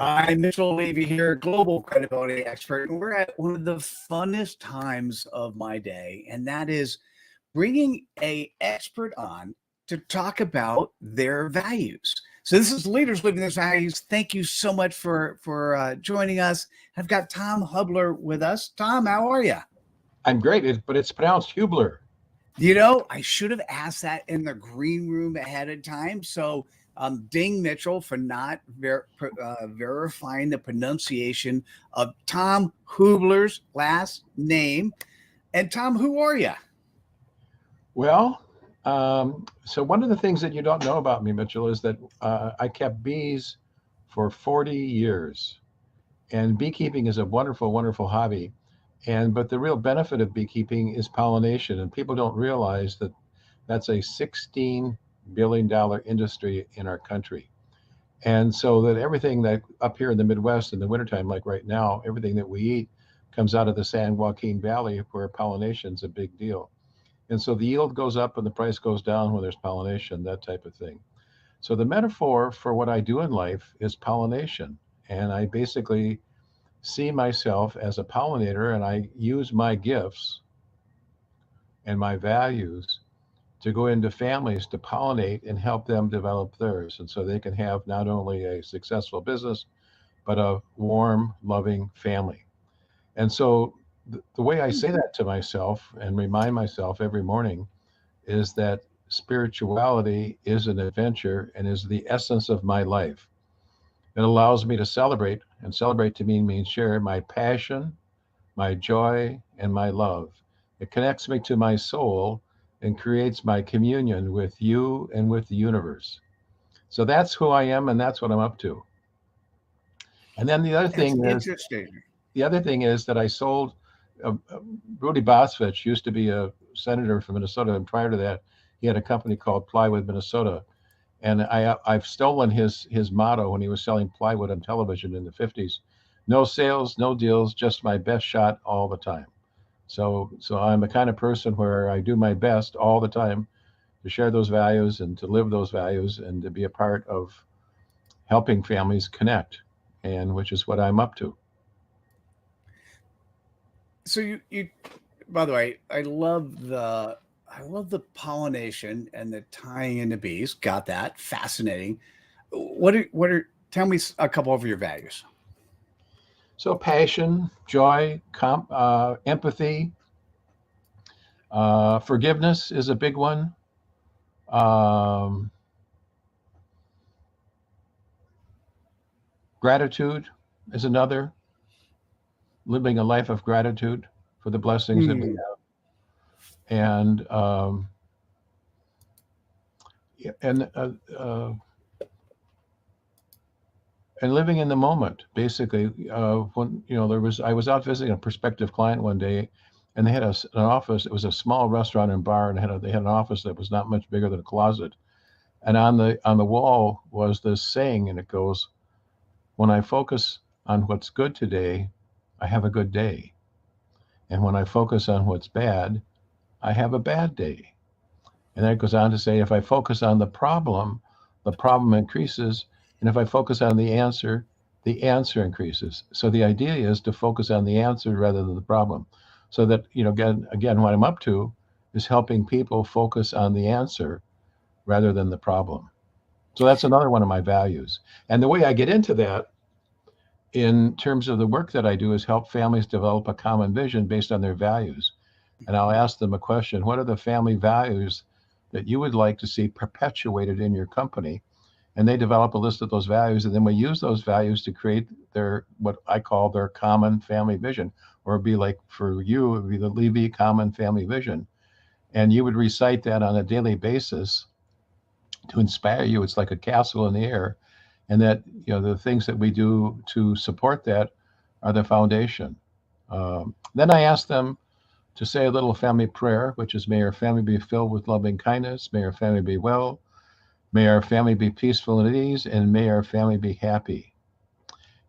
I'm Mitchell Levy here, global credibility expert, and we're at one of the funnest times of my day, and that is bringing a expert on to talk about their values. So this is Leaders Living Their Values. Thank you so much for joining us. I've got Tom Hubler with us. Tom, how are you? I'm great, but it's pronounced Hubler. I should have asked that in the green room ahead of time. So, ding Mitchell for not verifying the pronunciation of Tom Hubler's last name. And Tom, who are you? Well, so one of the things that you don't know about me, Mitchell, is that I kept bees for 40 years. And beekeeping is a wonderful, wonderful hobby. But the real benefit of beekeeping is pollination. And people don't realize that that's a $16 billion industry in our country. And so that everything that up here in the Midwest in the wintertime, like right now, everything that we eat comes out of the San Joaquin Valley where pollination is a big deal. And so the yield goes up and the price goes down when there's pollination, that type of thing. So the metaphor for what I do in life is pollination. And I basically see myself as a pollinator, and I use my gifts and my values to go into families to pollinate and help them develop theirs. And so they can have not only a successful business, but a warm, loving family. And so the way I say that to myself and remind myself every morning is that spirituality is an adventure and is the essence of my life. It allows me to celebrate, and celebrate to me means share my passion, my joy, and my love. It connects me to my soul and creates my communion with you and with the universe. So that's who I am, and that's what I'm up to. And then That's interesting. the other thing is that I sold. Rudy Bosvich used to be a senator from Minnesota, and prior to that, he had a company called Plywood Minnesota. And I've stolen his motto when he was selling plywood on television in the 50s: no sales, no deals, just my best shot all the time. So I'm the kind of person where I do my best all the time to share those values and to live those values and to be a part of helping families connect, and which is what I'm up to. So you by the way, I love the pollination and the tying into bees. Got that. Fascinating. Tell me a couple of your values. So passion, joy, empathy, forgiveness is a big one. Um, Gratitude is another. Living a life of gratitude for the blessings that we Hmm. have, and yeah, and living in the moment. Basically, when I was out visiting a prospective client one day, and they had an office. It was a small restaurant and bar, and they had an office that was not much bigger than a closet. And on the wall was this saying, and it goes, "When I focus on what's good today, I have a good day. And when I focus on what's bad, I have a bad day." And then it goes on to say, if I focus on the problem increases. And if I focus on the answer increases. So the idea is to focus on the answer rather than the problem. So that, again, what I'm up to is helping people focus on the answer rather than the problem. So that's another one of my values. And the way I get into that in terms of the work that I do is help families develop a common vision based on their values. And I'll ask them a question: what are the family values that you would like to see perpetuated in your company? And they develop a list of those values, and then we use those values to create their, what I call their common family vision. Or it'd be like, for you, it would be the Levy common family vision. And you would recite that on a daily basis to inspire you. It's like a castle in the air. And that, the things that we do to support that are the foundation. Then I ask them to say a little family prayer, which is: may our family be filled with loving kindness, may our family be well, may our family be peaceful and at ease, and may our family be happy.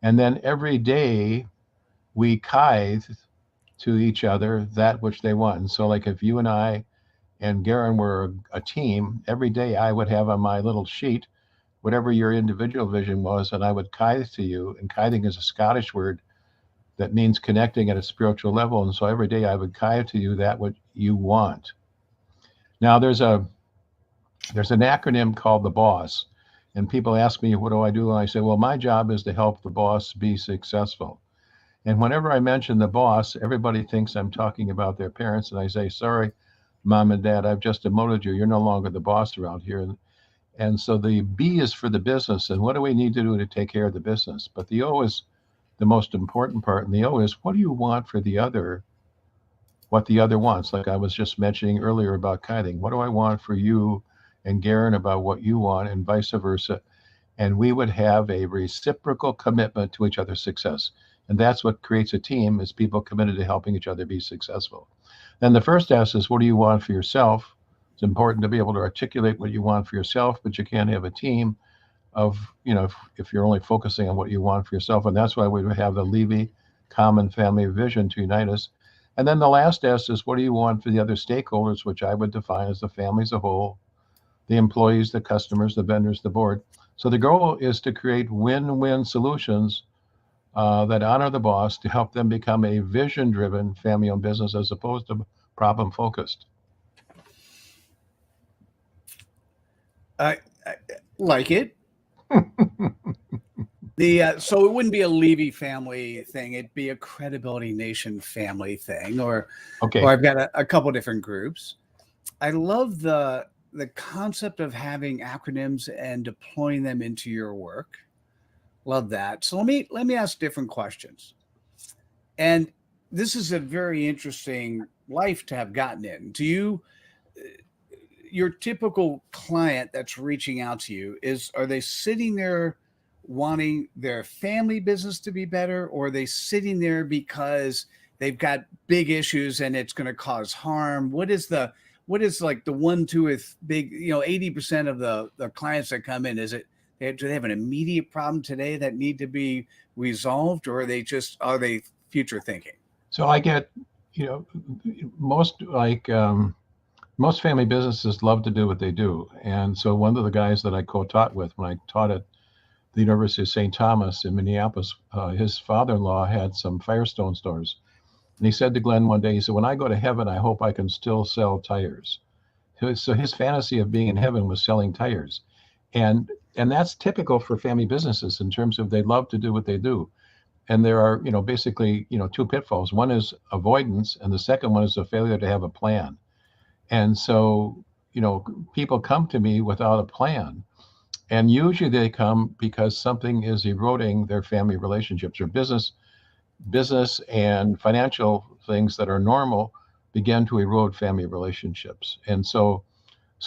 And then every day we tithe to each other that which they want. And so, like, if you and I and Garen were a team, every day I would have on my little sheet whatever your individual vision was, and I would kite to you. And kiting is a Scottish word that means connecting at a spiritual level. And so every day I would kite to you that what you want. Now there's an acronym called the BOSS, and people ask me, what do I do? And I say, well, my job is to help the boss be successful. And whenever I mention the boss, everybody thinks I'm talking about their parents. And I say, sorry, mom and dad, I've just demoted you. You're no longer the boss around here. And so the B is for the business. And what do we need to do to take care of the business? But the O is the most important part. And the O is, what do you want for the other? What the other wants. Like I was just mentioning earlier about kiting. What do I want for you and Garen about what you want, and vice versa? And we would have a reciprocal commitment to each other's success. And that's what creates a team, is people committed to helping each other be successful. Then the first S is, what do you want for yourself? It's important to be able to articulate what you want for yourself, but you can't have a team of, if you're only focusing on what you want for yourself. And that's why we would have the Levy common family vision to unite us. And then the last S is, what do you want for the other stakeholders, which I would define as the family as a whole, the employees, the customers, the vendors, the board. So the goal is to create win-win solutions that honor the boss, to help them become a vision-driven family-owned business as opposed to problem-focused. I like it. So it wouldn't be a Levy family thing; it'd be a Credibility Nation family thing, or I've got a couple different groups. I love the concept of having acronyms and deploying them into your work. Love that. So let me ask different questions. And this is a very interesting life to have gotten in. Do you, your typical client that's reaching out to you, are they sitting there wanting their family business to be better, or are they sitting there because they've got big issues and it's going to cause harm? What is like the 1-2 with big, 80% of the clients that come in, do they have an immediate problem today that need to be resolved, or are they future thinking? So I get, most family businesses love to do what they do. And so one of the guys that I co-taught with when I taught at the University of St. Thomas in Minneapolis, his father-in-law had some Firestone stores. And he said to Glenn one day, he said, when I go to heaven, I hope I can still sell tires. So his fantasy of being in heaven was selling tires. And that's typical for family businesses in terms of they love to do what they do. And there are, basically, two pitfalls. One is avoidance, and the second one is a failure to have a plan. And so, people come to me without a plan. And usually they come because something is eroding their family relationships, or business and financial things that are normal begin to erode family relationships. And so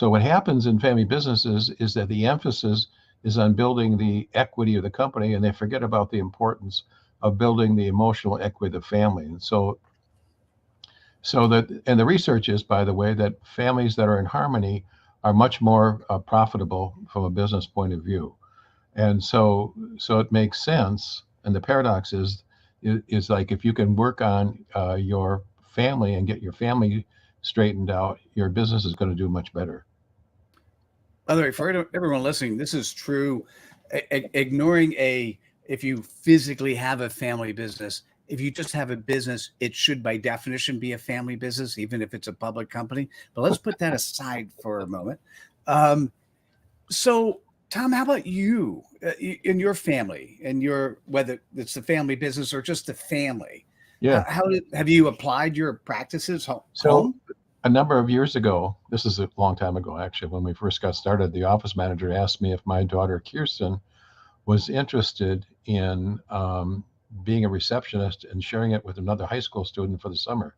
what happens in family businesses is that the emphasis is on building the equity of the company, and they forget about the importance of building the emotional equity of the family. And and the research is, by the way, that families that are in harmony are much more profitable from a business point of view. And so it makes sense. And the paradox is like, if you can work on your family and get your family straightened out, your business is going to do much better. By the way, for everyone listening, this is true. Ignoring if you physically have a family business, if you just have a business, it should by definition be a family business, even if it's a public company. But let's put that aside for a moment. So Tom, how about you in your family, and whether it's the family business or just the family? Yeah. How have you applied your practices home? So a number of years ago, this is a long time ago, actually, when we first got started, the office manager asked me if my daughter, Kirsten, was interested in being a receptionist and sharing it with another high school student for the summer.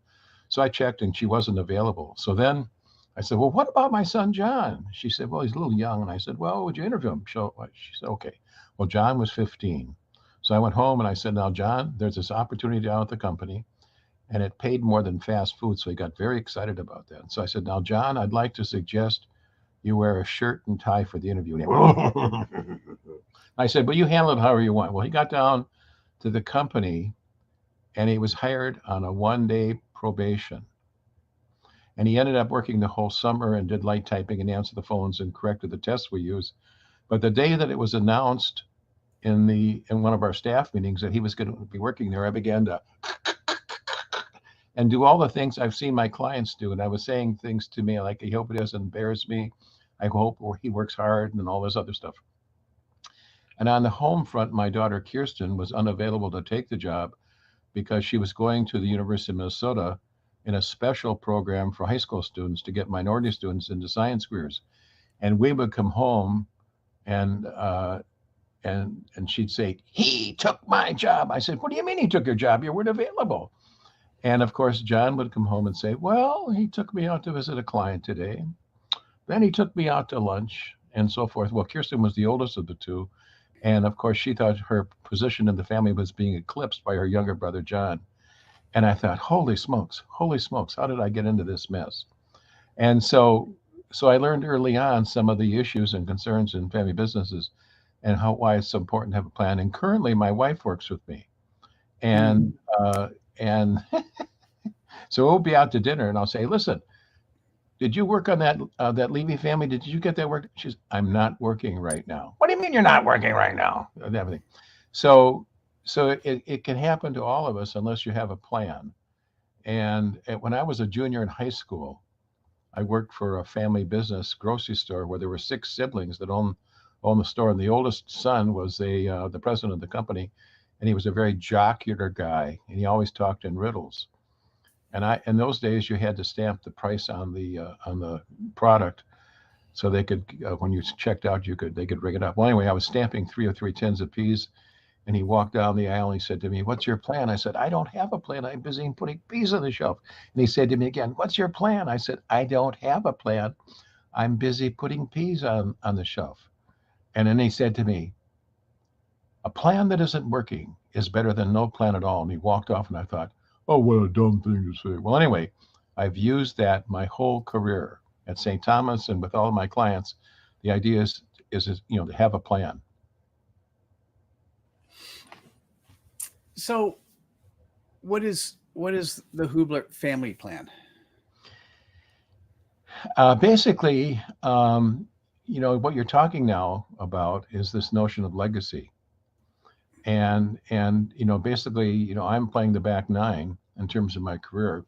So I checked and she wasn't available. So then I said, well, what about my son, John? She said, well, he's a little young. And I said, well, would you interview him? She said, okay. Well, John was 15. So I went home and I said, now, John, there's this opportunity down at the company, and it paid more than fast food. So he got very excited about that. So I said, now, John, I'd like to suggest you wear a shirt and tie for the interview. I said, but you handle it however you want. Well, he got down to the company and he was hired on a 1-day probation. And he ended up working the whole summer and did light typing and answered the phones and corrected the tests we use. But the day that it was announced in one of our staff meetings that he was going to be working there, I began to and do all the things I've seen my clients do. And I was saying things to me like, I hope it doesn't embarrass me. I hope he works hard and all this other stuff. And on the home front, my daughter Kirsten was unavailable to take the job because she was going to the University of Minnesota in a special program for high school students to get minority students into science careers. And we would come home and she'd say, "He took my job." I said, "What do you mean he took your job? You weren't available." And of course, John would come home and say, "Well, he took me out to visit a client today. Then he took me out to lunch," and so forth. Well, Kirsten was the oldest of the two. And of course, she thought her position in the family was being eclipsed by her younger brother, John. And I thought, holy smokes, how did I get into this mess? And so I learned early on some of the issues and concerns in family businesses and why it's so important to have a plan. And currently, my wife works with me, and and so we'll be out to dinner, and I'll say, "Listen, did you work on that Levy family? Did you get that work?" She's, "I'm not working right now." "What do you mean you're not working right now?" And everything. So it can happen to all of us unless you have a plan. And when I was a junior in high school, I worked for a family business grocery store where there were 6 siblings that owned the store, and the oldest son was the president of the company, and he was a very jocular guy, and he always talked in riddles. And in those days, you had to stamp the price on the product, so they could when you checked out, they could ring it up. Well, anyway, I was stamping 3 tins of peas, and he walked down the aisle and he said to me, "What's your plan?" I said, "I don't have a plan. I'm busy putting peas on the shelf." And he said to me again, "What's your plan?" I said, "I don't have a plan. I'm busy putting peas on the shelf." And then he said to me, "A plan that isn't working is better than no plan at all." And he walked off, and I thought, "Oh, what a dumb thing to say." Well, anyway, I've used that my whole career at St. Thomas and with all of my clients. The idea is to have a plan. So, what is the Hubler family plan? Basically, what you're talking now about is this notion of legacy, and basically, I'm playing the back nine in terms of my career,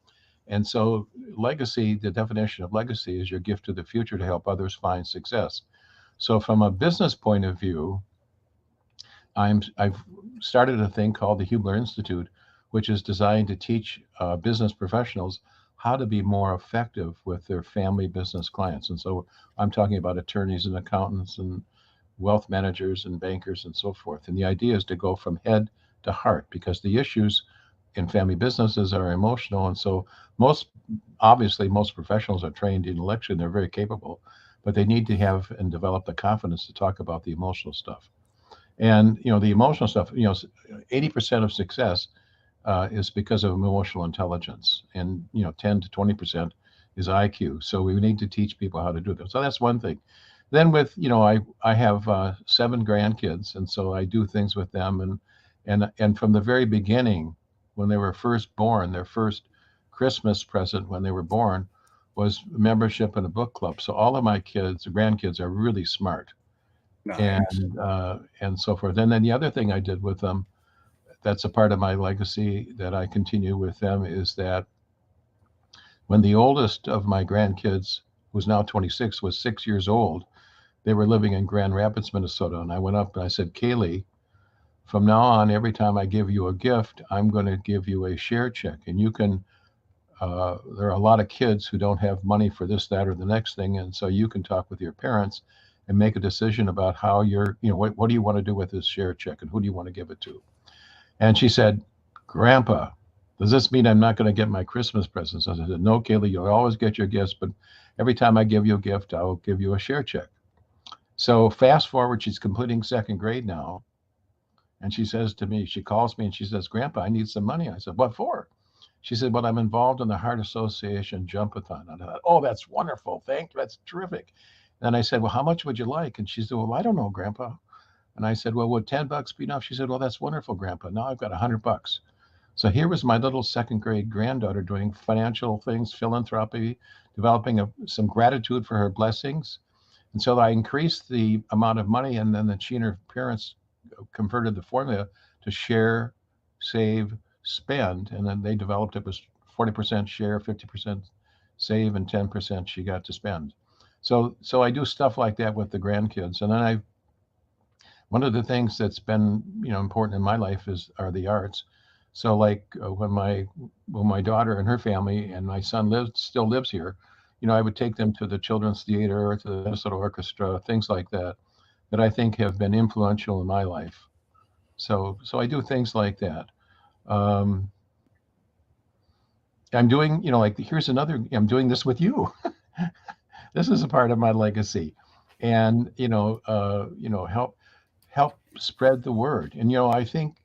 and so legacy, the definition of legacy is your gift to the future to help others find success. So, from a business point of view, I've started a thing called the Hubler Institute, which is designed to teach business professionals how to be more effective with their family business clients. And so I'm talking about attorneys and accountants and wealth managers and bankers and so forth. And the idea is to go from head to heart because the issues in family businesses are emotional. And so most professionals are trained intellectually and they're very capable, but they need to have and develop the confidence to talk about the emotional stuff. And the emotional stuff, 80% of success is because of emotional intelligence, and 10 to 20% is IQ. So we need to teach people how to do that. So that's one thing. Then with I have 7 grandkids, and so I do things with them, and from the very beginning, when they were first born, their first Christmas present when they were born was membership in a book club. So all of my grandkids are really smart. Nice. And so forth. And then the other thing I did with them, that's a part of my legacy that I continue with them, is that when the oldest of my grandkids, who's now 26, was 6 years old, they were living in Grand Rapids, Minnesota. And I went up and I said, "Kaylee, from now on, every time I give you a gift, I'm going to give you a share check. And you can, there are a lot of kids who don't have money for this, that, or the next thing. And so you can talk with your parents and make a decision about how what do you want to do with this share check and who do you want to give it to?" And she said, "Grandpa, does this mean I'm not going to get my Christmas presents?" I said, "No, Kaylee, you'll always get your gifts, but every time I give you a gift, I'll give you a share check." So fast forward, she's completing 2nd grade now. And she says to me, she calls me and she says, "Grandpa, I need some money." I said, "What for?" She said, "Well, I'm involved in the Heart Association Jumpathon." And I thought, "Oh, that's wonderful. Thank you. That's terrific." And I said, "Well, how much would you like?" And she said, "Well, I don't know, Grandpa." And I said, "Well, would $10 be enough?" She said, "Well, that's wonderful, Grandpa. Now I've got $100." So here was my little 2nd grade granddaughter doing financial things, philanthropy, developing some gratitude for her blessings, And so I increased the amount of money, and then she and her parents converted the formula to share, save, spend, and then they developed it was 40% share, 50% save, and 10% she got to spend. So I do stuff like that with the grandkids, and then I one of the things that's been important in my life are the arts. So like when my daughter and her family and my son still lives here, I would take them to the Children's Theater, to the Minnesota Orchestra, things like that that I think have been influential in my life. So I do things like that. Um, I'm doing, like here's another. I'm doing this with you. This is a part of my legacy, and help spread the word. And I think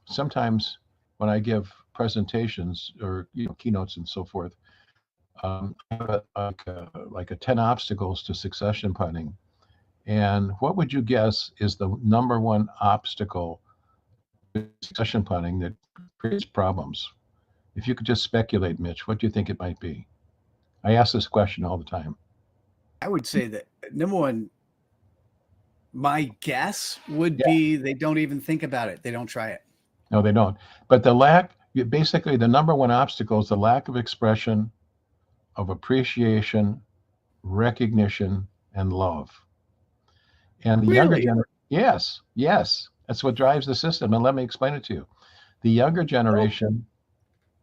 sometimes when I give presentations or keynotes and so forth, I have like a 10 obstacles to succession planning. And what would you guess is the number one obstacle to succession planning that creates problems? If you could just speculate, Mitch, what do you think it might be? I ask this question all the time. I would say that number one, my guess would Yeah. be they don't even think about it. They don't try it. No, they don't. But basically, the number one obstacle is the lack of expression, of appreciation, recognition, and love. And the younger Really? generation, yes, yes, that's what drives the system. And let me explain it to you. The younger Oh, generation,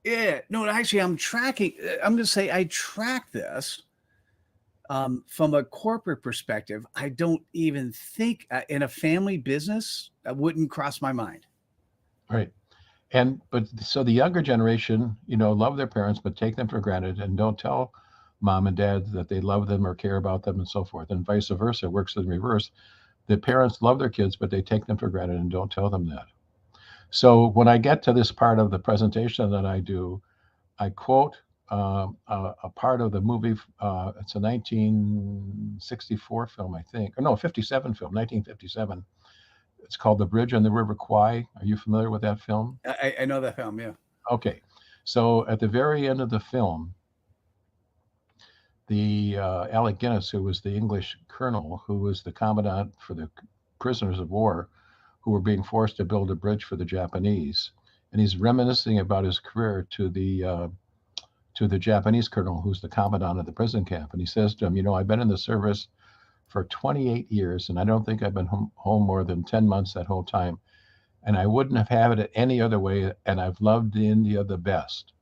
yeah. No, actually, I'm tracking. I'm going to say I track this from a corporate perspective. I don't even think in a family business, that wouldn't cross my mind. right? But so the younger generation, love their parents, but take them for granted and don't tell mom and dad that they love them or care about them and so forth. And vice versa, it works in reverse. The parents love their kids, but they take them for granted and don't tell them that. So when I get to this part of the presentation that I do, I quote a part of the movie. It's a 1964 film, I think, or no, 57 film, 1957. It's called The Bridge on the River Kwai. Are you familiar with that film? I know that film. Yeah. Okay. So at the very end of the film, the Alec Guinness, who was the English colonel, who was the commandant for the prisoners of war, who were being forced to build a bridge for the Japanese, and he's reminiscing about his career to the Japanese colonel, who's the commandant of the prison camp, and he says to him, I've been in the service for 28 years, and I don't think I've been home more than 10 months that whole time, and I wouldn't have had it any other way, and I've loved India the best.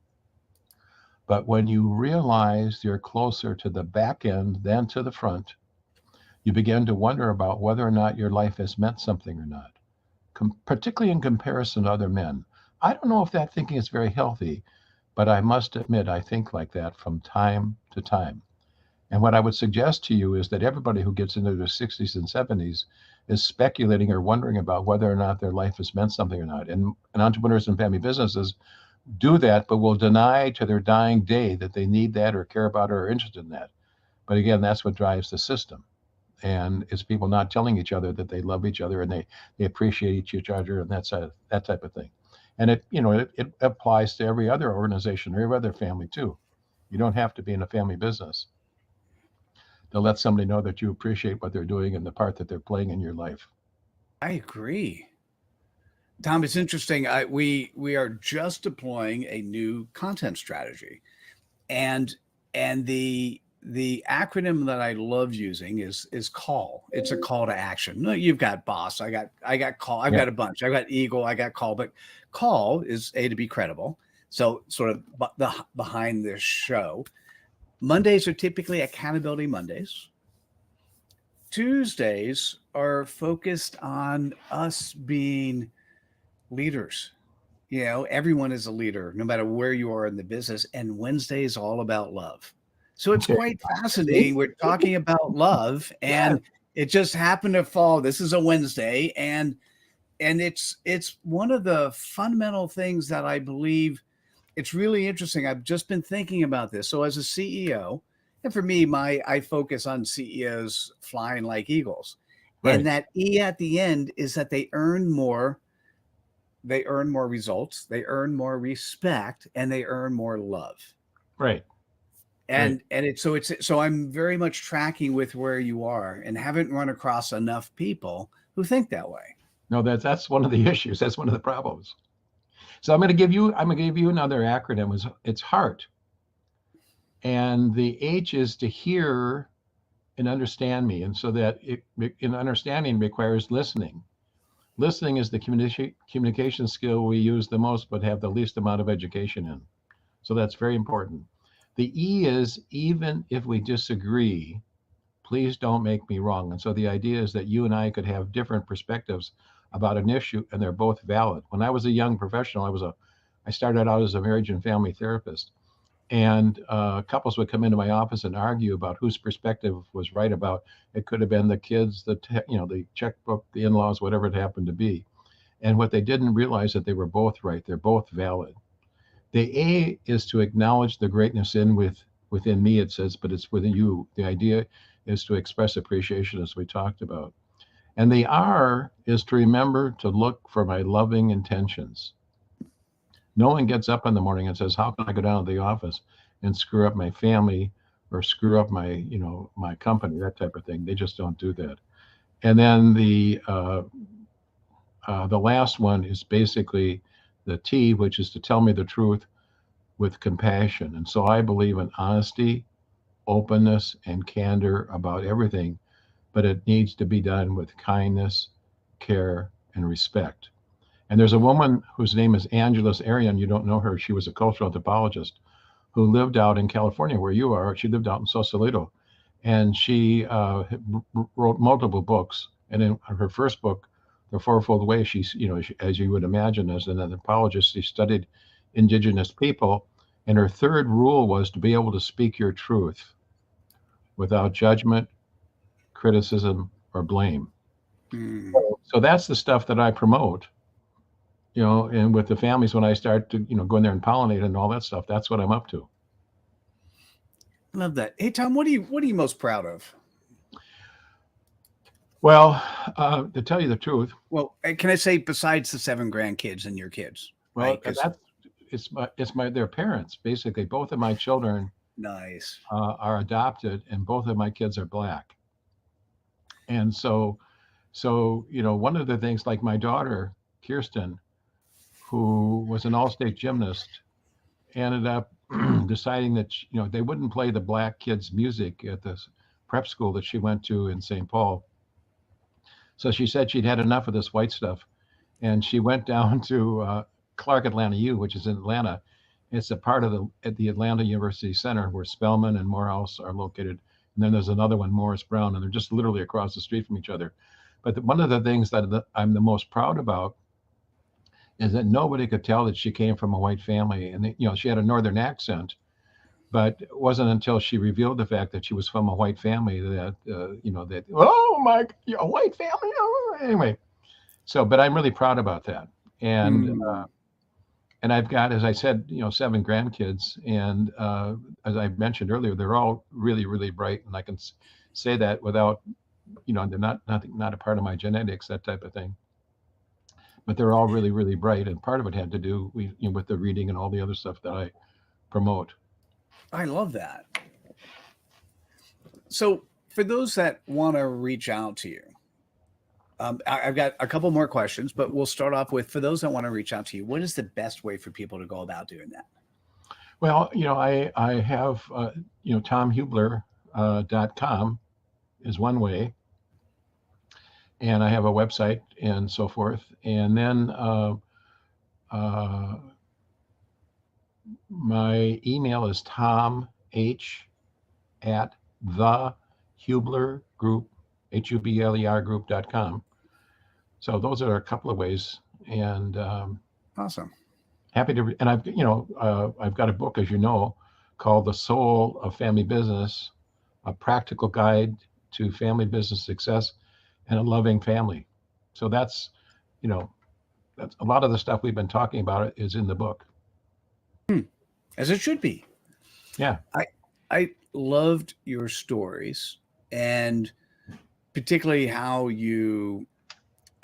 But when you realize you're closer to the back end than to the front, you begin to wonder about whether or not your life has meant something or not, particularly in comparison to other men. I don't know if that thinking is very healthy, but I must admit I think like that from time to time. And what I would suggest to you is that everybody who gets into their 60s and 70s is speculating or wondering about whether or not their life has meant something or not. And entrepreneurs and family businesses do that, but will deny to their dying day that they need that or care about it or are interested in that. But again, that's what drives the system. And it's people not telling each other that they love each other and they appreciate each other and that type of thing. And it applies to every other organization, every other family too. You don't have to be in a family business to let somebody know that you appreciate what they're doing and the part that they're playing in your life. I agree. Tom, it's interesting. We are just deploying a new content strategy, and the acronym that I love using is call. It's a call to action. No, you've got boss. I got call. I've Yeah, got a bunch. I've got eagle. I got call. But call is A, to be credible. So sort of the behind this show. Mondays are typically accountability Mondays. Tuesdays are focused on us being leaders. Everyone is a leader, no matter where you are in the business. And Wednesday is all about love. So it's okay. quite See? fascinating. We're talking about love, Yeah, and it just happened to fall. This is a Wednesday, and it's one of the fundamental things that I believe. It's really interesting. I've just been thinking about this. So as a CEO, and for me, I focus on CEOs flying like eagles. And right, that E at the end is that they earn more results, they earn more respect, and they earn more love. right. Right. And so I'm very much tracking with where you are and haven't run across enough people who think that way. No, that's one of the issues. That's one of the problems. So I'm going to give you another acronym. It's HEART. And the H is to hear and understand me. And so that in understanding requires listening. Listening is the communication skill we use the most, but have the least amount of education in. So that's very important. The E is even if we disagree, please don't make me wrong. And so the idea is that you and I could have different perspectives about an issue, and they're both valid. When I was a young professional, I started out as a marriage and family therapist, and couples would come into my office and argue about whose perspective was right about. It could have been the kids, the checkbook, the in-laws, whatever it happened to be. And what they didn't realize that they were both right. They're both valid. The A is to acknowledge the greatness within me, it says, but it's within you. The idea is to express appreciation, as we talked about. And the R is to remember to look for my loving intentions. No one gets up in the morning and says, "How can I go down to the office and screw up my family or screw up my company?" That type of thing. They just don't do that. And then the last one is basically the T, which is to tell me the truth with compassion. And so I believe in honesty, openness, and candor about everything, but it needs to be done with kindness, care, and respect. And there's a woman whose name is Angeles Arian. You don't know her. She was a cultural anthropologist who lived out in California, where you are. She lived out in Sausalito, and she wrote multiple books. And in her first book, The Fourfold Way, as you would imagine, as an anthropologist, she studied indigenous people. And her third rule was to be able to speak your truth without judgment, criticism, or blame. Mm. So that's the stuff that I promote, and with the families, when I start to, go in there and pollinate and all that stuff, that's what I'm up to. Love that. Hey Tom, what are you most proud of? Well, to tell you the truth, Well, can I say besides the 7 grandkids and your kids, well, right? Because it's their parents, basically. Both of my children nice. are adopted, and both of my kids are Black. And so one of the things, like my daughter Kirsten, who was an all-state gymnast, ended up deciding that they wouldn't play the Black kids music at the prep school that she went to in St. Paul. So she said she'd had enough of this white stuff, and she went down to Clark Atlanta U, which is in Atlanta. It's a part of the Atlanta University Center where Spelman and Morehouse are located. And then there's another one, Morris Brown, and they're just literally across the street from each other. But one of the things that I'm the most proud about is that nobody could tell that she came from a white family. And, she had a Northern accent, but it wasn't until she revealed the fact that she was from a white family that, oh my, a white family. Oh. Anyway, but I'm really proud about that. Mm. And I've got, as I said, 7 grandkids. And as I mentioned earlier, they're all really, really bright. And I can say that without, they're not a part of my genetics, that type of thing. But they're all really, really bright. And part of it had to do with the reading and all the other stuff that I promote. I love that. So for those that want to reach out to you, I've got a couple more questions, but we'll start off with, for those that want to reach out to you, what is the best way for people to go about doing that? Well, I have, TomHubler.com is one way. And I have a website and so forth. And then my email is tomh@thehublergroup, HUBLER group.com. So those are a couple of ways. And Awesome. happy to, and I've got a book, as you know, called The Soul of Family Business, a practical guide to family business success and a loving family. So that's a lot of the stuff we've been talking about is in the book. As it should be. Yeah. I loved your stories, and particularly how you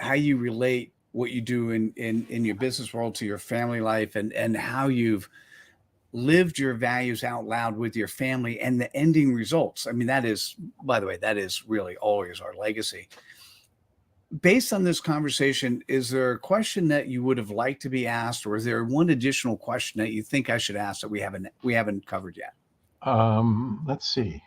relate what you do in your business world to your family life, and how you've lived your values out loud with your family, and the ending results. I mean, that is, by the way, that is really always our legacy. Based on this conversation, is there a question that you would have liked to be asked, or is there one additional question that you think I should ask that we haven't covered yet? Let's see.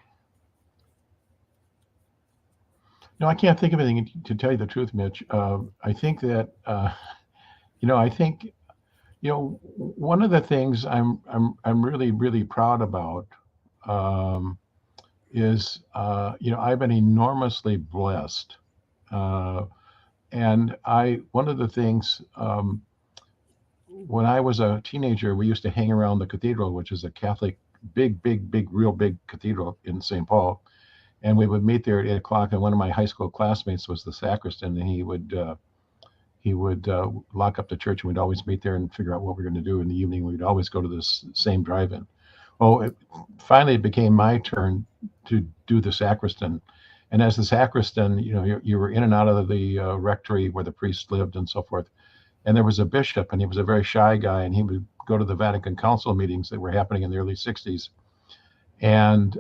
No, I can't think of anything to tell you the truth, Mitch. I think that I think one of the things I'm really really proud about um, is I've been enormously blessed, uh, and I one of the things when I was a teenager, we used to hang around the cathedral, which is a Catholic big real big cathedral in St. Paul, and we would meet there at 8 o'clock. And one of my high school classmates was the sacristan, and he would lock up the church, and we'd always meet there and figure out what we were going to do in the evening. We'd always go to this same drive-in. Well, finally, it became my turn to do the sacristan. And as the sacristan, you were in and out of the rectory where the priest lived and so forth. And there was a bishop, and he was a very shy guy, and he would go to the Vatican Council meetings that were happening in the early 60s. And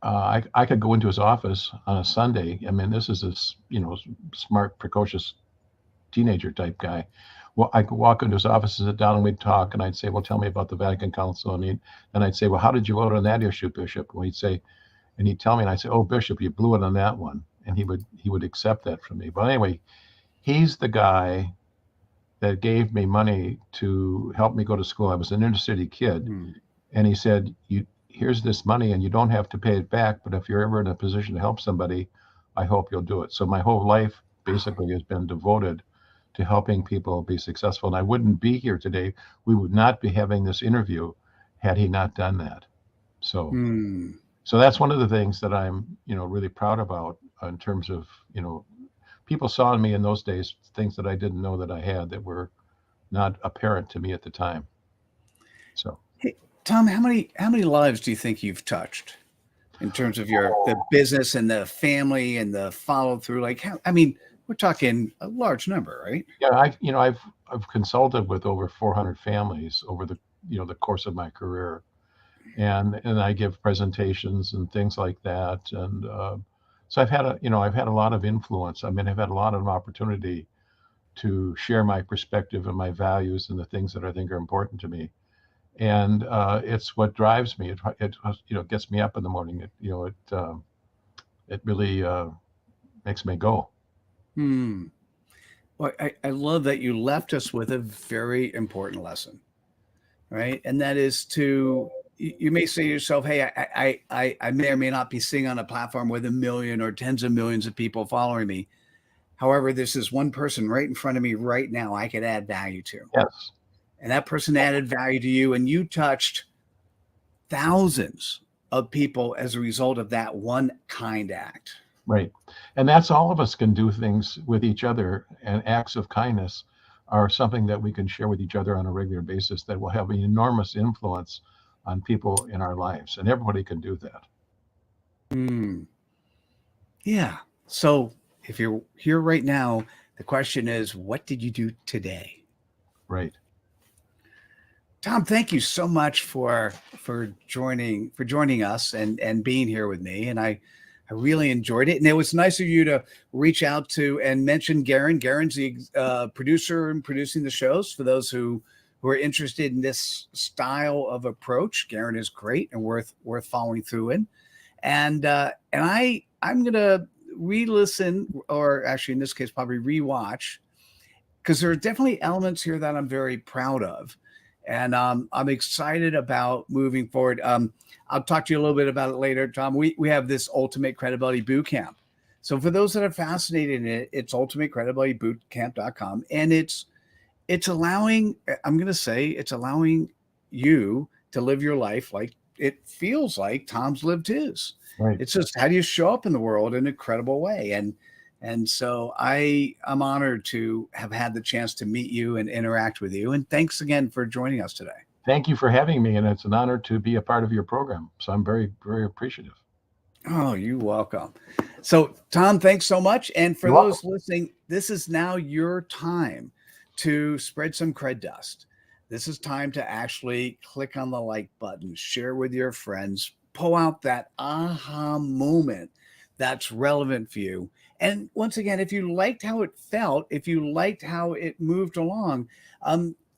I could go into his office on a Sunday. I mean, this is smart, precocious teenager type guy. Well, I could walk into his office and sit down, and we'd talk, and I'd say, well, tell me about the Vatican Council. And I'd say, well, how did you vote on that issue, Bishop? And he'd tell me, and I'd say, oh, Bishop, you blew it on that one. And he would accept that from me. But anyway, he's the guy that gave me money to help me go to school. I was an inner city kid. And he said, here's this money, and you don't have to pay it back, but if you're ever in a position to help somebody, I hope you'll do it. So my whole life basically has been devoted to helping people be successful. And I wouldn't be here today. We would not be having this interview had he not done that. So that's one of the things that I'm, really proud about in terms of, people saw in me in those days things that I didn't know that I had that were not apparent to me at the time. So, hey, Tom, how many lives do you think you've touched in terms of the business and the family and the follow through? Like, we're talking a large number, right? Yeah, I've consulted with over 400 families over the the course of my career, and I give presentations and things like that, and so I've had a lot of influence. I mean, I've had a lot of opportunity to share my perspective and my values and the things that I think are important to me, and it's what drives me. It gets me up in the morning. It really makes me go. Well, I love that you left us with a very important lesson, right? And that is you may say to yourself, hey, I may or may not be sitting on a platform with a million or tens of millions of people following me. However, this is one person right in front of me right now I could add value to. Yes. And that person added value to you, and you touched thousands of people as a result of that one kind act. Right. And that's all of us can do things with each other, and acts of kindness are something that we can share with each other on a regular basis that will have an enormous influence on people in our lives. And everybody can do that. Yeah. So if you're here right now, the question is, what did you do today? Right. Tom, thank you so much for joining us and being here with me. And I really enjoyed it. And it was nice of you to reach out to and mention Garen. Garen's the producer and producing the shows. For those who are interested in this style of approach, Garen is great and worth following through in. And I'm gonna re-listen, or actually in this case probably rewatch, because there are definitely elements here that I'm very proud of. And I'm excited about moving forward. I'll talk to you a little bit about it later, Tom. We have this Ultimate Credibility Bootcamp. So for those that are fascinated in it, it's ultimatecredibilitybootcamp.com. And it's allowing you to live your life like it feels like Tom's lived his. Right. It's just, how do you show up in the world in a credible way? And so I'm honored to have had the chance to meet you and interact with you. And thanks again for joining us today. Thank you for having me. And it's an honor to be a part of your program. So I'm very, very appreciative. Oh, you're welcome. So Tom, thanks so much. And for those listening, this is now your time to spread some cred dust. This is time to actually click on the like button, share with your friends, pull out that aha moment that's relevant for you. And once again, if you liked how it felt, if you liked how it moved along,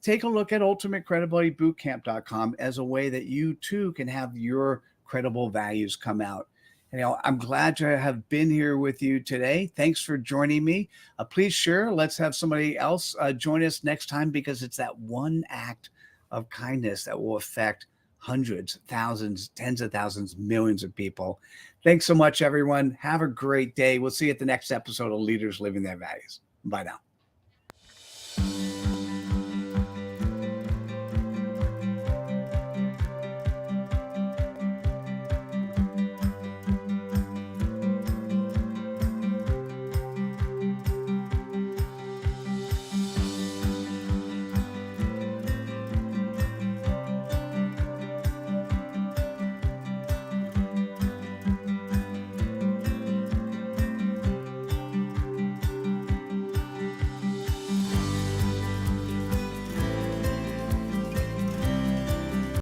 take a look at ultimatecredibilitybootcamp.com as a way that you too can have your credible values come out. I'm glad to have been here with you today. Thanks for joining me. Please share. Let's have somebody else join us next time, because it's that one act of kindness that will affect hundreds, thousands, tens of thousands, millions of people. Thanks so much, everyone. Have a great day. We'll see you at the next episode of Leaders Living Their Values. Bye now.